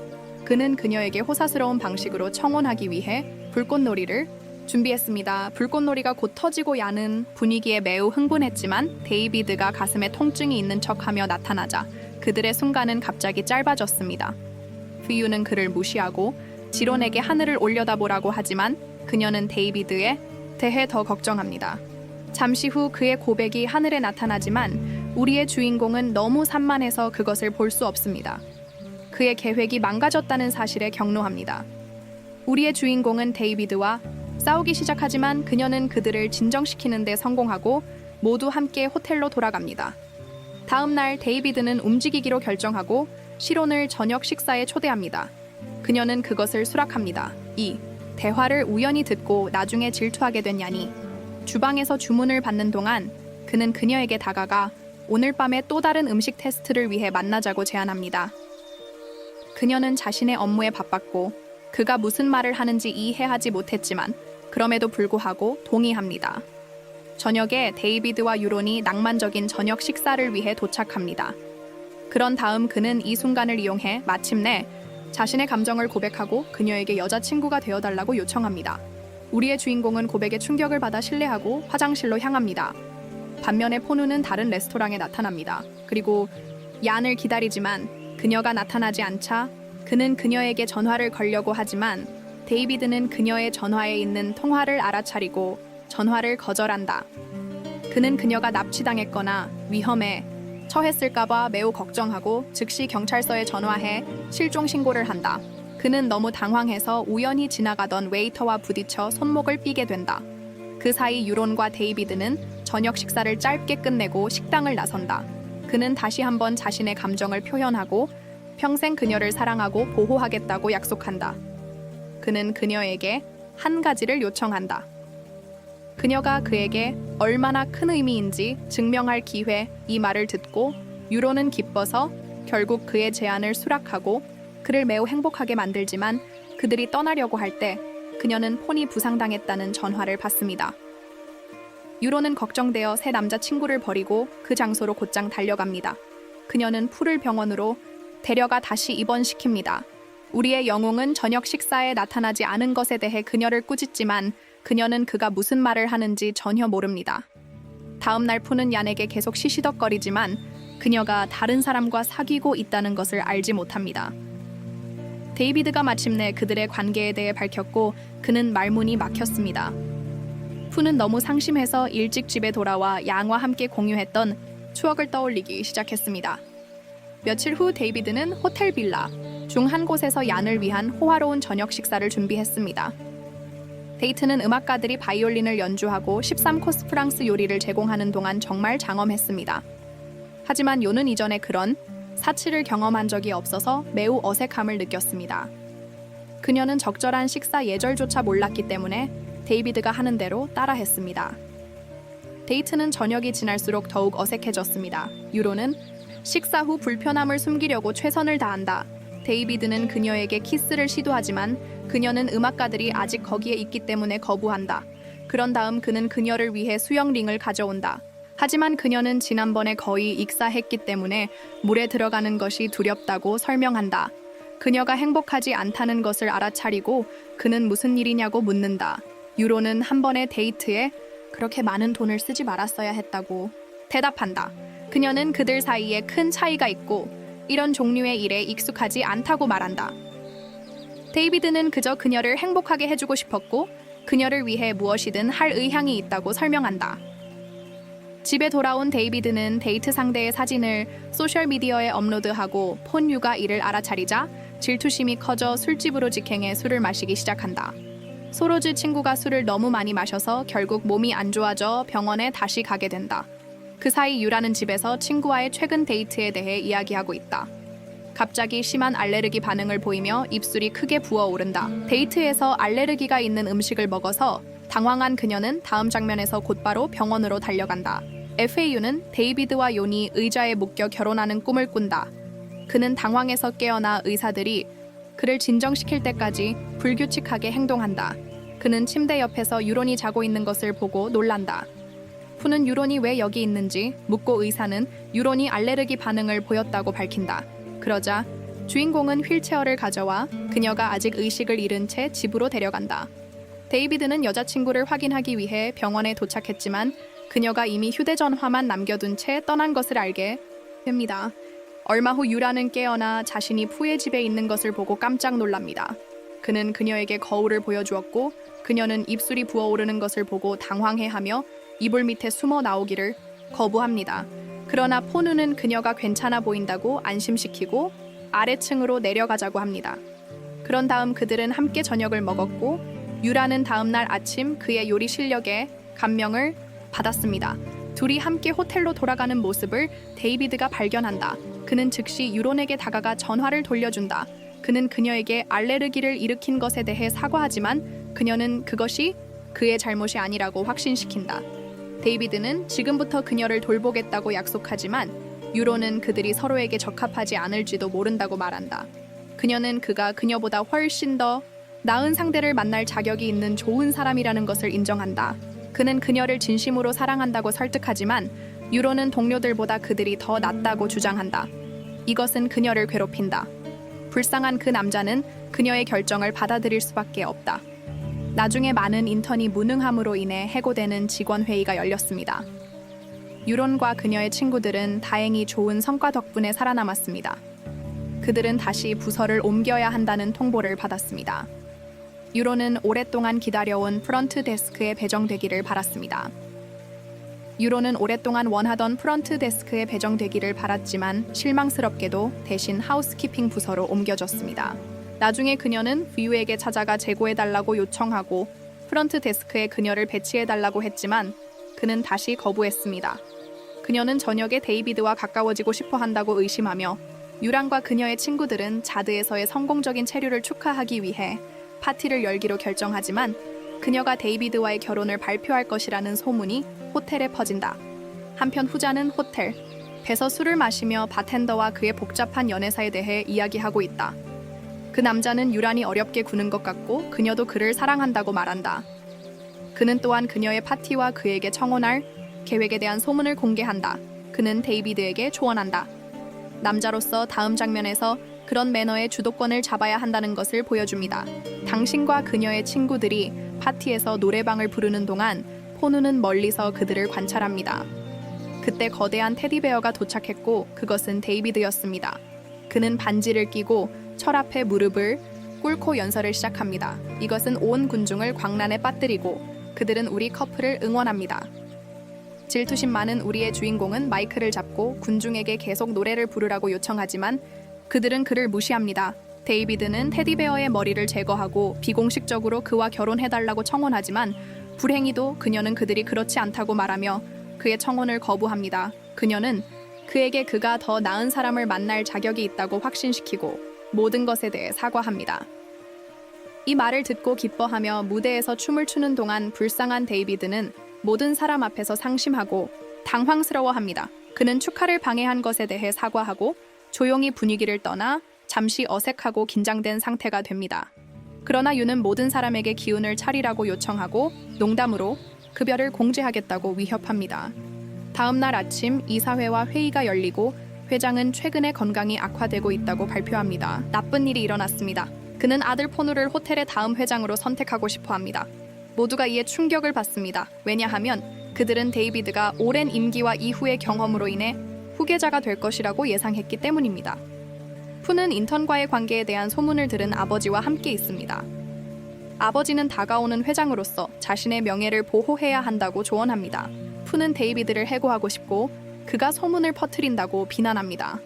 그는 그녀에게 호사스러운 방식으로 청혼하기 위해 불꽃놀이를 준비했습니다. 불꽃놀이가 곧 터지고 얀은 분위기에 매우 흥분했지만 데이비드가 가슴에 통증이 있는 척하며 나타나자 그들의 순간은 갑자기 짧아졌습니다. 휘유는 그를 무시하고 지론에게 하늘을 올려다보라고 하지만 그녀는 데이비드에 대해 더 걱정합니다. 잠시 후 그의 고백이 하늘에 나타나지만 우리의 주인공은 너무 산만해서 그것을 볼 수 없습니다. 그의 계획이 망가졌다는 사실에 경로합니다. 우리의 주인공은 데이비드와 싸우기 시작하지만 그녀는 그들을 진정시키는 데 성공하고 모두 함께 호텔로 돌아갑니다. 다음 날 데이비드는 움직이기로 결정하고 시론을 저녁 식사에 초대합니다. 그녀는 그것을 수락합니다. 이 대화를 우연히 듣고 나중에 질투하게 된 얀이 주방에서 주문을 받는 동안 그는 그녀에게 다가가 오늘 밤에 또 다른 음식 테스트를 위해 만나자고 제안합니다. 그녀는 자신의 업무에 바빴고 그가 무슨 말을 하는지 이해하지 못했지만 그럼에도 불구하고 동의합니다. 저녁에 데이비드와 유론이 낭만적인 저녁 식사를 위해 도착합니다. 그런 다음 그는 이 순간을 이용해 마침내 자신의 감정을 고백하고 그녀에게 여자친구가 되어달라고 요청합니다. 우리의 주인공은 고백에 충격을 받아 신뢰하고 화장실로 향합니다. 반면에 포누는 다른 레스토랑에 나타납니다. 그리고 얀을 기다리지만 그녀가 나타나지 않자 그는 그녀에게 전화를 걸려고 하지만 데이비드는 그녀의 전화에 있는 통화를 알아차리고 전화를 거절한다. 그는 그녀가 납치당했거나 위험에 처했을까봐 매우 걱정하고 즉시 경찰서에 전화해 실종 신고를 한다. 그는 너무 당황해서 우연히 지나가던 웨이터와 부딪혀 손목을 삐게 된다. 그 사이 유론과 데이비드는 저녁 식사를 짧게 끝내고 식당을 나선다. 그는 다시 한번 자신의 감정을 표현하고 평생 그녀를 사랑하고 보호하겠다고 약속한다. 그는 그녀에게 한 가지를 요청한다. 그녀가 그에게 얼마나 큰 의미인지 증명할 기회, 이 말을 듣고 유로는 기뻐서 결국 그의 제안을 수락하고 그를 매우 행복하게 만들지만 그들이 떠나려고 할 때 그녀는 폰이 부상당했다는 전화를 받습니다. 유로는 걱정되어 새 남자친구를 버리고 그 장소로 곧장 달려갑니다. 그녀는 푸를 병원으로 데려가 다시 입원시킵니다. 우리의 영웅은 저녁 식사에 나타나지 않은 것에 대해 그녀를 꾸짖지만 그녀는 그가 무슨 말을 하는지 전혀 모릅니다. 다음 날 푸는 얀에게 계속 시시덕거리지만 그녀가 다른 사람과 사귀고 있다는 것을 알지 못합니다. 데이비드가 마침내 그들의 관계에 대해 밝혔고 그는 말문이 막혔습니다. 푸는 너무 상심해서 일찍 집에 돌아와 양과 함께 공유했던 추억을 떠올리기 시작했습니다. 며칠 후 데이비드는 호텔 빌라 중 한 곳에서 얀을 위한 호화로운 저녁 식사를 준비했습니다. 데이트는 음악가들이 바이올린을 연주하고 13코스 프랑스 요리를 제공하는 동안 정말 장엄했습니다. 하지만 요는 이전에 그런 사치를 경험한 적이 없어서 매우 어색함을 느꼈습니다. 그녀는 적절한 식사 예절조차 몰랐기 때문에 데이비드가 하는 대로 따라했습니다. 데이트는 저녁이 지날수록 더욱 어색해졌습니다. 유로는 식사 후 불편함을 숨기려고 최선을 다한다. 데이비드는 그녀에게 키스를 시도하지만 그녀는 음악가들이 아직 거기에 있기 때문에 거부한다. 그런 다음 그는 그녀를 위해 수영링을 가져온다. 하지만 그녀는 지난번에 거의 익사했기 때문에 물에 들어가는 것이 두렵다고 설명한다. 그녀가 행복하지 않다는 것을 알아차리고 그는 무슨 일이냐고 묻는다. 유로는 한 번의 데이트에 그렇게 많은 돈을 쓰지 말았어야 했다고 대답한다. 그녀는 그들 사이에 큰 차이가 있고 이런 종류의 일에 익숙하지 않다고 말한다. 데이비드는 그저 그녀를 행복하게 해주고 싶었고 그녀를 위해 무엇이든 할 의향이 있다고 설명한다. 집에 돌아온 데이비드는 데이트 상대의 사진을 소셜미디어에 업로드하고 폰 육아 일을 알아차리자 질투심이 커져 술집으로 직행해 술을 마시기 시작한다. 소로즈 친구가 술을 너무 많이 마셔서 결국 몸이 안 좋아져 병원에 다시 가게 된다. 그 사이 유라는 집에서 친구와의 최근 데이트에 대해 이야기하고 있다. 갑자기 심한 알레르기 반응을 보이며 입술이 크게 부어오른다. 데이트에서 알레르기가 있는 음식을 먹어서 당황한 그녀는 다음 장면에서 곧바로 병원으로 달려간다. FAU는 데이비드와 요니 의자에 묶여 결혼하는 꿈을 꾼다. 그는 당황해서 깨어나 의사들이 그를 진정시킬 때까지 불규칙하게 행동한다. 그는 침대 옆에서 유론이 자고 있는 것을 보고 놀란다. 푸는 유론이 왜 여기 있는지 묻고 의사는 유론이 알레르기 반응을 보였다고 밝힌다. 그러자 주인공은 휠체어를 가져와 그녀가 아직 의식을 잃은 채 집으로 데려간다. 데이비드는 여자친구를 확인하기 위해 병원에 도착했지만 그녀가 이미 휴대전화만 남겨둔 채 떠난 것을 알게 됩니다. 얼마 후 유라는 깨어나 자신이 푸의 집에 있는 것을 보고 깜짝 놀랍니다. 그는 그녀에게 거울을 보여주었고 그녀는 입술이 부어오르는 것을 보고 당황해하며 이불 밑에 숨어 나오기를 거부합니다. 그러나 포누는 그녀가 괜찮아 보인다고 안심시키고 아래층으로 내려가자고 합니다. 그런 다음 그들은 함께 저녁을 먹었고 유라는 다음날 아침 그의 요리 실력에 감명을 받았습니다. 둘이 함께 호텔로 돌아가는 모습을 데이비드가 발견한다. 그는 즉시 유론에게 다가가 전화를 돌려준다. 그는 그녀에게 알레르기를 일으킨 것에 대해 사과하지만 그녀는 그것이 그의 잘못이 아니라고 확신시킨다. 데이비드는 지금부터 그녀를 돌보겠다고 약속하지만 유로는 그들이 서로에게 적합하지 않을지도 모른다고 말한다. 그녀는 그가 그녀보다 훨씬 더 나은 상대를 만날 자격이 있는 좋은 사람이라는 것을 인정한다. 그는 그녀를 진심으로 사랑한다고 설득하지만 유로는 동료들보다 그들이 더 낫다고 주장한다. 이것은 그녀를 괴롭힌다. 불쌍한 그 남자는 그녀의 결정을 받아들일 수밖에 없다. 나중에 많은 인턴이 무능함으로 인해 해고되는 직원회의가 열렸습니다. 유론과 그녀의 친구들은 다행히 좋은 성과 덕분에 살아남았습니다. 그들은 다시 부서를 옮겨야 한다는 통보를 받았습니다. 유로는 오랫동안 기다려온 프런트 데스크에 배정되기를 바랐습니다. 유로는 오랫동안 원하던 프런트 데스크에 배정되기를 바랐지만 실망스럽게도 대신 하우스키핑 부서로 옮겨졌습니다. 나중에 그녀는 뷰에게 찾아가 제고해달라고 요청하고 프런트 데스크에 그녀를 배치해달라고 했지만 그는 다시 거부했습니다. 그녀는 저녁에 데이비드와 가까워지고 싶어 한다고 의심하며 유란과 그녀의 친구들은 자드에서의 성공적인 체류를 축하하기 위해 파티를 열기로 결정하지만 그녀가 데이비드와의 결혼을 발표할 것이라는 소문이 호텔에 퍼진다. 한편 후자는 호텔, 배서 술을 마시며 바텐더와 그의 복잡한 연애사에 대해 이야기하고 있다. 그 남자는 유란이 어렵게 구는 것 같고 그녀도 그를 사랑한다고 말한다. 그는 또한 그녀의 파티와 그에게 청혼할 계획에 대한 소문을 공개한다. 그는 데이비드에게 조언한다. 남자로서 다음 장면에서 그런 매너의 주도권을 잡아야 한다는 것을 보여줍니다. 당신과 그녀의 친구들이 파티에서 노래방을 부르는 동안 포누는 멀리서 그들을 관찰합니다. 그때 거대한 테디베어가 도착했고 그것은 데이비드였습니다. 그는 반지를 끼고 철 앞에 무릎을 꿇고 연설을 시작합니다. 이것은 온 군중을 광란에 빠뜨리고 그들은 우리 커플을 응원합니다. 질투심 많은 우리의 주인공은 마이크를 잡고 군중에게 계속 노래를 부르라고 요청하지만 그들은 그를 무시합니다. 데이비드는 테디베어의 머리를 제거하고 비공식적으로 그와 결혼해달라고 청혼하지만 불행히도 그녀는 그들이 그렇지 않다고 말하며 그의 청혼을 거부합니다. 그녀는 그에게 그가 더 나은 사람을 만날 자격이 있다고 확신시키고 모든 것에 대해 사과합니다. 이 말을 듣고 기뻐하며 무대에서 춤을 추는 동안 불쌍한 데이비드는 모든 사람 앞에서 상심하고 당황스러워합니다. 그는 축하를 방해한 것에 대해 사과하고 조용히 분위기를 떠나 잠시 어색하고 긴장된 상태가 됩니다. 그러나 유는 모든 사람에게 기운을 차리라고 요청하고 농담으로 급여를 공제하겠다고 위협합니다. 다음 날 아침 이사회와 회의가 열리고 회장은 최근에 건강이 악화되고 있다고 발표합니다. 나쁜 일이 일어났습니다. 그는 아들 포누를 호텔의 다음 회장으로 선택하고 싶어 합니다. 모두가 이에 충격을 받습니다. 왜냐하면 그들은 데이비드가 오랜 임기와 이후의 경험으로 인해 후계자가 될 것이라고 예상했기 때문입니다. 푸는 인턴과의 관계에 대한 소문을 들은 아버지와 함께 있습니다. 아버지는 다가오는 회장으로서 자신의 명예를 보호해야 한다고 조언합니다. 푸는 데이비드를 해고하고 싶고 그가 소문을 퍼뜨린다고 비난합니다.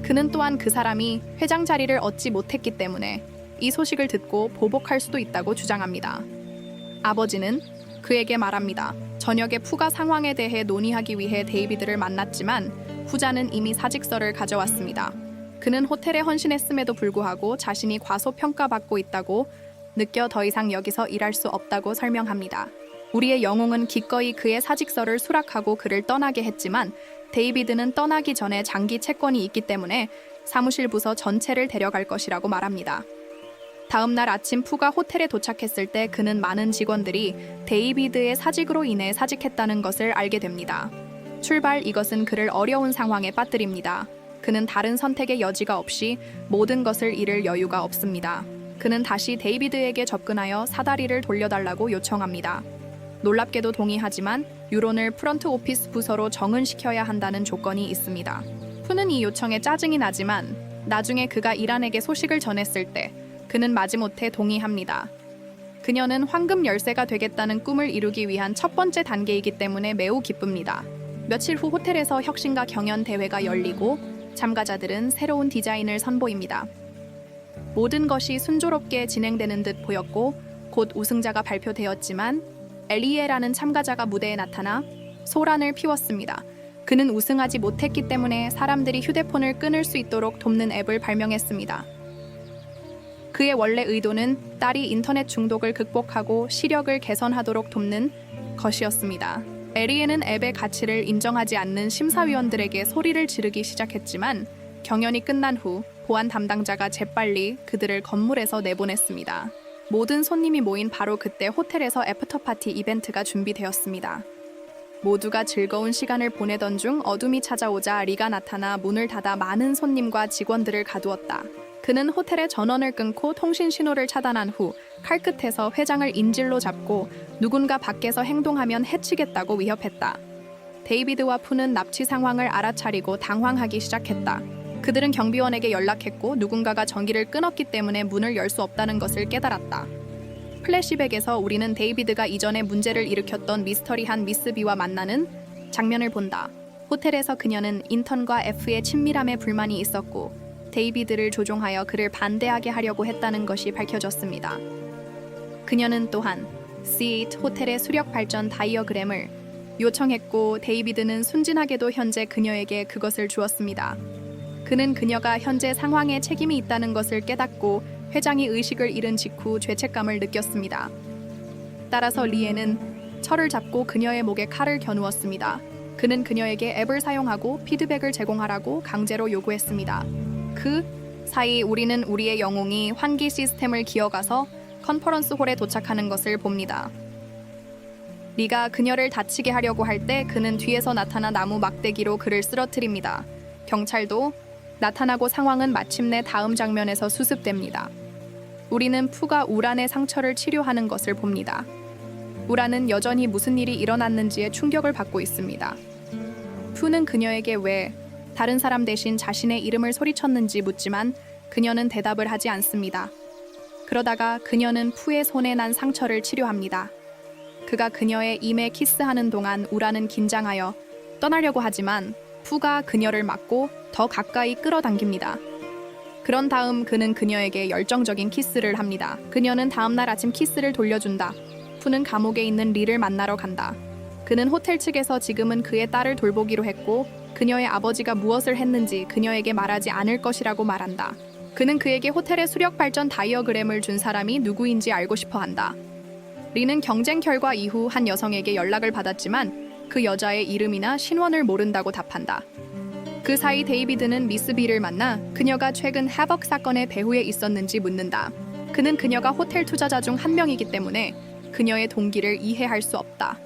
그는 또한 그 사람이 회장 자리를 얻지 못했기 때문에 이 소식을 듣고 보복할 수도 있다고 주장합니다. 아버지는 그에게 말합니다. 저녁에 푸가 상황에 대해 논의하기 위해 데이비드를 만났지만 후자는 이미 사직서를 가져왔습니다. 그는 호텔에 헌신했음에도 불구하고 자신이 과소평가받고 있다고 느껴 더 이상 여기서 일할 수 없다고 설명합니다. 우리의 영웅은 기꺼이 그의 사직서를 수락하고 그를 떠나게 했지만 데이비드는 떠나기 전에 장기 채권이 있기 때문에 사무실 부서 전체를 데려갈 것이라고 말합니다. 다음 날 아침 푸가 호텔에 도착했을 때 그는 많은 직원들이 데이비드의 사직으로 인해 사직했다는 것을 알게 됩니다. 출발 이것은 그를 어려운 상황에 빠뜨립니다. 그는 다른 선택의 여지가 없이 모든 것을 잃을 여유가 없습니다. 그는 다시 데이비드에게 접근하여 사다리를 돌려달라고 요청합니다. 놀랍게도 동의하지만 유론을 프런트 오피스 부서로 정은시켜야 한다는 조건이 있습니다. 푸는 이 요청에 짜증이 나지만 나중에 그가 이란에게 소식을 전했을 때 그는 마지못해 동의합니다. 그녀는 황금 열쇠가 되겠다는 꿈을 이루기 위한 첫 번째 단계이기 때문에 매우 기쁩니다. 며칠 후 호텔에서 혁신과 경연 대회가 열리고 참가자들은 새로운 디자인을 선보입니다. 모든 것이 순조롭게 진행되는 듯 보였고 곧 우승자가 발표되었지만 엘리에라는 참가자가 무대에 나타나 소란을 피웠습니다. 그는 우승하지 못했기 때문에 사람들이 휴대폰을 끊을 수 있도록 돕는 앱을 발명했습니다. 그의 원래 의도는 딸이 인터넷 중독을 극복하고 시력을 개선하도록 돕는 것이었습니다. 에리에는 앱의 가치를 인정하지 않는 심사위원들에게 소리를 지르기 시작했지만 경연이 끝난 후 보안 담당자가 재빨리 그들을 건물에서 내보냈습니다. 모든 손님이 모인 바로 그때 호텔에서 애프터파티 이벤트가 준비되었습니다. 모두가 즐거운 시간을 보내던 중 어둠이 찾아오자 리가 나타나 문을 닫아 많은 손님과 직원들을 가두었다. 그는 호텔의 전원을 끊고 통신 신호를 차단한 후 칼끝에서 회장을 인질로 잡고 누군가 밖에서 행동하면 해치겠다고 위협했다. 데이비드와 푸는 납치 상황을 알아차리고 당황하기 시작했다. 그들은 경비원에게 연락했고 누군가가 전기를 끊었기 때문에 문을 열 수 없다는 것을 깨달았다. 플래시백에서 우리는 데이비드가 이전에 문제를 일으켰던 미스터리한 미스 B와 만나는 장면을 본다. 호텔에서 그녀는 인턴과 F의 친밀함에 불만이 있었고 데이비드를 조종하여 그를 반대하게 하려고 했다는 것이 밝혀졌습니다. 그녀는 또한 C8 호텔의 수력 발전 다이어그램을 요청했고 데이비드는 순진하게도 현재 그녀에게 그것을 주었습니다. 그는 그녀가 현재 상황에 책임이 있다는 것을 깨닫고 회장이 의식을 잃은 직후 죄책감을 느꼈습니다. 따라서 리에는 철을 잡고 그녀의 목에 칼을 겨누었습니다. 그는 그녀에게 앱을 사용하고 피드백을 제공하라고 강제로 요구했습니다. 그 사이 우리는 우리의 영웅이 환기 시스템을 기어가서 컨퍼런스 홀에 도착하는 것을 봅니다. 리가 그녀를 다치게 하려고 할 때 그는 뒤에서 나타나 나무 막대기로 그를 쓰러뜨립니다. 경찰도 나타나고 상황은 마침내 다음 장면에서 수습됩니다. 우리는 푸가 우란의 상처를 치료하는 것을 봅니다. 우란은 여전히 무슨 일이 일어났는지에 충격을 받고 있습니다. 푸는 그녀에게 왜 다른 사람 대신 자신의 이름을 소리쳤는지 묻지만 그녀는 대답을 하지 않습니다. 그러다가 그녀는 푸의 손에 난 상처를 치료합니다. 그가 그녀의 임에 키스하는 동안 우라는 긴장하여 떠나려고 하지만 푸가 그녀를 막고 더 가까이 끌어당깁니다. 그런 다음 그는 그녀에게 열정적인 키스를 합니다. 그녀는 다음날 아침 키스를 돌려준다. 푸는 감옥에 있는 리를 만나러 간다. 그는 호텔 측에서 지금은 그의 딸을 돌보기로 했고 그녀의 아버지가 무엇을 했는지 그녀에게 말하지 않을 것이라고 말한다. 그는 그에게 호텔의 수력 발전 다이어그램을 준 사람이 누구인지 알고 싶어 한다. 리는 경쟁 결과 이후 한 여성에게 연락을 받았지만 그 여자의 이름이나 신원을 모른다고 답한다. 그 사이 데이비드는 미스 B를 만나 그녀가 최근 해벅 사건의 배후에 있었는지 묻는다. 그는 그녀가 호텔 투자자 중 한 명이기 때문에 그녀의 동기를 이해할 수 없다.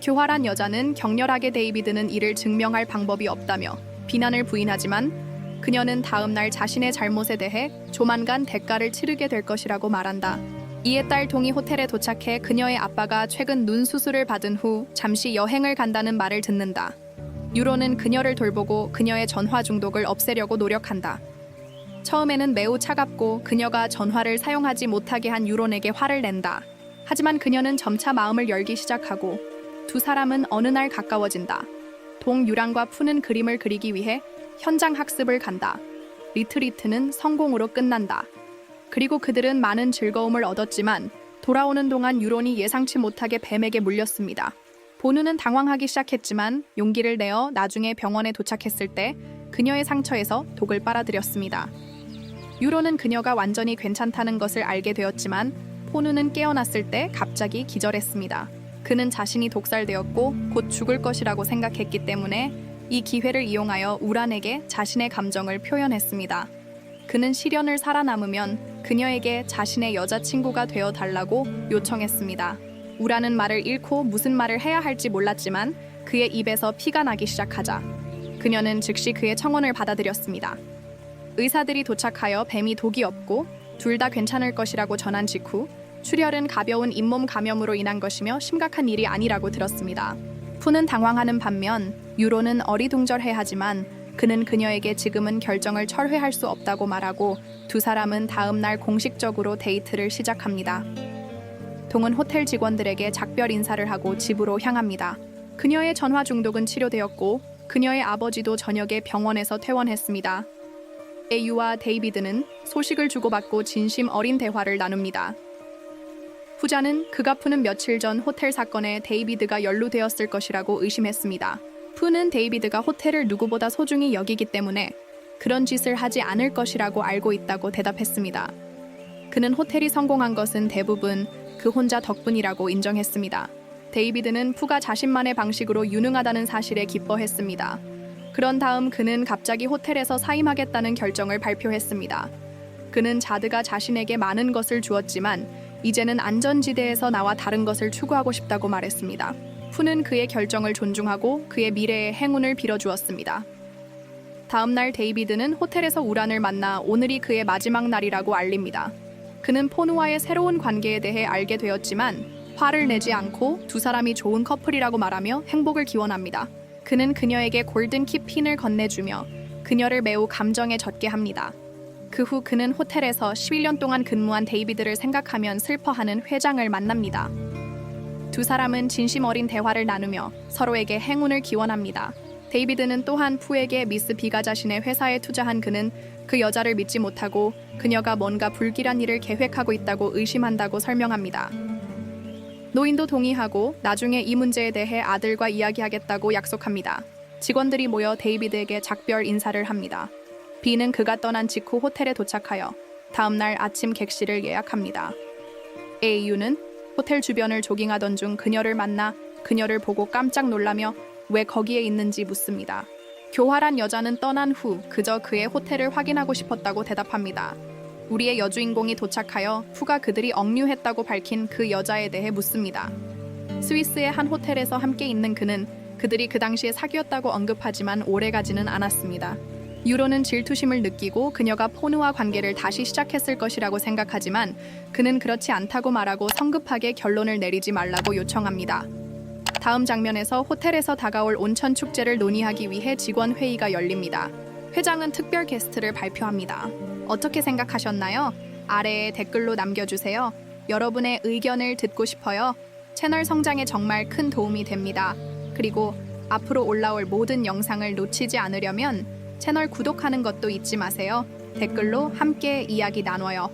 교활한 여자는 격렬하게 데이비드는 이를 증명할 방법이 없다며 비난을 부인하지만 그녀는 다음 날 자신의 잘못에 대해 조만간 대가를 치르게 될 것이라고 말한다. 이에 딸 동이 호텔에 도착해 그녀의 아빠가 최근 눈 수술을 받은 후 잠시 여행을 간다는 말을 듣는다. 유로는 그녀를 돌보고 그녀의 전화 중독을 없애려고 노력한다. 처음에는 매우 차갑고 그녀가 전화를 사용하지 못하게 한 유론에게 화를 낸다. 하지만 그녀는 점차 마음을 열기 시작하고 두 사람은 어느 날 가까워진다. 동유랑과 푸는 그림을 그리기 위해 현장 학습을 간다. 리트리트는 성공으로 끝난다. 그리고 그들은 많은 즐거움을 얻었지만 돌아오는 동안 유론이 예상치 못하게 뱀에게 물렸습니다. 보누는 당황하기 시작했지만 용기를 내어 나중에 병원에 도착했을 때 그녀의 상처에서 독을 빨아들였습니다. 유로는 그녀가 완전히 괜찮다는 것을 알게 되었지만 포누는 깨어났을 때 갑자기 기절했습니다. 그는 자신이 독살되었고 곧 죽을 것이라고 생각했기 때문에 이 기회를 이용하여 우란에게 자신의 감정을 표현했습니다. 그는 시련을 살아남으면 그녀에게 자신의 여자친구가 되어 달라고 요청했습니다. 우라는 말을 잃고 무슨 말을 해야 할지 몰랐지만 그의 입에서 피가 나기 시작하자 그녀는 즉시 그의 청혼을 받아들였습니다. 의사들이 도착하여 뱀이 독이 없고 둘 다 괜찮을 것이라고 전한 직후 출혈은 가벼운 잇몸 감염으로 인한 것이며 심각한 일이 아니라고 들었습니다. 푸는 당황하는 반면 유로는 어리둥절해하지만 그는 그녀에게 지금은 결정을 철회할 수 없다고 말하고 두 사람은 다음 날 공식적으로 데이트를 시작합니다. 동은 호텔 직원들에게 작별 인사를 하고 집으로 향합니다. 그녀의 전화 중독은 치료되었고 그녀의 아버지도 저녁에 병원에서 퇴원했습니다. 에유와 데이비드는 소식을 주고받고 진심 어린 대화를 나눕니다. 후자는 그가 푸는 며칠 전 호텔 사건에 데이비드가 연루되었을 것이라고 의심했습니다. 푸는 데이비드가 호텔을 누구보다 소중히 여기기 때문에 그런 짓을 하지 않을 것이라고 알고 있다고 대답했습니다. 그는 호텔이 성공한 것은 대부분 그 혼자 덕분이라고 인정했습니다. 데이비드는 푸가 자신만의 방식으로 유능하다는 사실에 기뻐했습니다. 그런 다음 그는 갑자기 호텔에서 사임하겠다는 결정을 발표했습니다. 그는 자드가 자신에게 많은 것을 주었지만 이제는 안전지대에서 나와 다른 것을 추구하고 싶다고 말했습니다. 푸는 그의 결정을 존중하고 그의 미래의 행운을 빌어주었습니다. 다음 날 데이비드는 호텔에서 우란을 만나 오늘이 그의 마지막 날이라고 알립니다. 그는 포누와의 새로운 관계에 대해 알게 되었지만 화를 내지 않고 두 사람이 좋은 커플이라고 말하며 행복을 기원합니다. 그는 그녀에게 골든키 핀을 건네주며 그녀를 매우 감정에 젖게 합니다. 그 후 그는 호텔에서 11년 동안 근무한 데이비드를 생각하면 슬퍼하는 회장을 만납니다. 두 사람은 진심 어린 대화를 나누며 서로에게 행운을 기원합니다. 데이비드는 또한 푸에게 미스 B가 자신의 회사에 투자한 그는 그 여자를 믿지 못하고 그녀가 뭔가 불길한 일을 계획하고 있다고 의심한다고 설명합니다. 노인도 동의하고 나중에 이 문제에 대해 아들과 이야기하겠다고 약속합니다. 직원들이 모여 데이비드에게 작별 인사를 합니다. B는 그가 떠난 직후 호텔에 도착하여 다음날 아침 객실을 예약합니다. AU는 호텔 주변을 조깅하던 중 그녀를 만나 그녀를 보고 깜짝 놀라며 왜 거기에 있는지 묻습니다. 교활한 여자는 떠난 후 그저 그의 호텔을 확인하고 싶었다고 대답합니다. 우리의 여주인공이 도착하여 푸가 그들이 억류했다고 밝힌 그 여자에 대해 묻습니다. 스위스의 한 호텔에서 함께 있는 그는 그들이 그 당시에 사귀었다고 언급하지만 오래가지는 않았습니다. 유로는 질투심을 느끼고 그녀가 포누와 관계를 다시 시작했을 것이라고 생각하지만 그는 그렇지 않다고 말하고 성급하게 결론을 내리지 말라고 요청합니다. 다음 장면에서 호텔에서 다가올 온천 축제를 논의하기 위해 직원 회의가 열립니다. 회장은 특별 게스트를 발표합니다. 어떻게 생각하셨나요? 아래에 댓글로 남겨주세요. 여러분의 의견을 듣고 싶어요. 채널 성장에 정말 큰 도움이 됩니다. 그리고 앞으로 올라올 모든 영상을 놓치지 않으려면 채널 구독하는 것도 잊지 마세요. 댓글로 함께 이야기 나눠요.